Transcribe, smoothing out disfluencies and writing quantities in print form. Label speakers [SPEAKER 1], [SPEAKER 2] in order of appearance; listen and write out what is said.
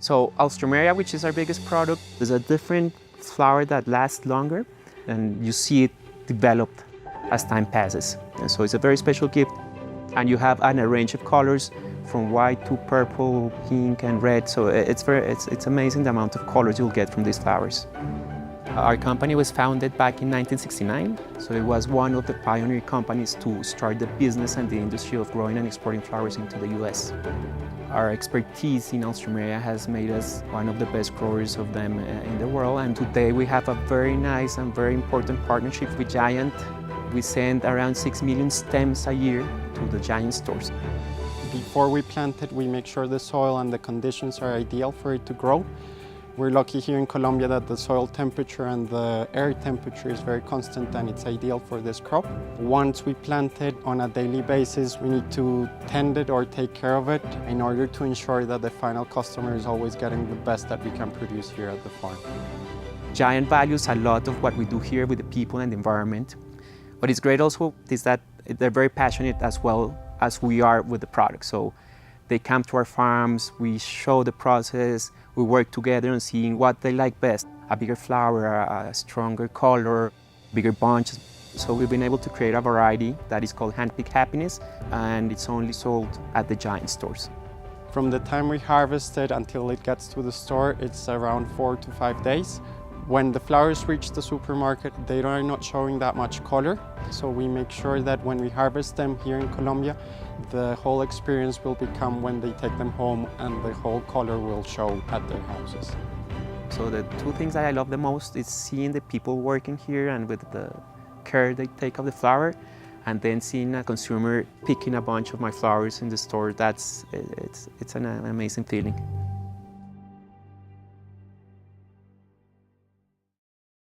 [SPEAKER 1] So Alstroemeria, which is our biggest product, is a different flower that lasts longer, and you see it develop as time passes. And so it's a very special gift. And you have a range of colors from white to purple, pink, and red. So it's amazing the amount of colors you'll get from these flowers. Our company was founded back in 1969, so it was one of the pioneer companies to start the business and the industry of growing and exporting flowers into the US. Our expertise in Alstroemeria has made us one of the best growers of them in the world, and today we have a very nice and very important partnership with Giant. We send around 6 million stems a year to the Giant stores.
[SPEAKER 2] Before we plant it, we make sure the soil and the conditions are ideal for it to grow. We're lucky here in Colombia that the soil temperature and the air temperature is very constant, and it's ideal for this crop. Once we plant it on a daily basis, we need to tend it or take care of it in order to ensure that the final customer is always getting the best that we can produce here at the farm.
[SPEAKER 1] Giant values a lot of what we do here with the people and the environment. What is great also is that they're very passionate as well as we are with the product. So they come to our farms, we show the process, we work together on seeing what they like best. A bigger flower, a stronger color, bigger bunches. So we've been able to create a variety that is called Handpicked Happiness, and it's only sold at the Giant stores.
[SPEAKER 2] From the time we harvest it until it gets to the store, it's around 4 to 5 days. When the flowers reach the supermarket, they are not showing that much color. So we make sure that when we harvest them here in Colombia, the whole experience will become when they take them home, and the whole color will show at their houses.
[SPEAKER 1] So the two things that I love the most is seeing the people working here and with the care they take of the flower, and then seeing a consumer picking a bunch of my flowers in the store. It's an amazing feeling.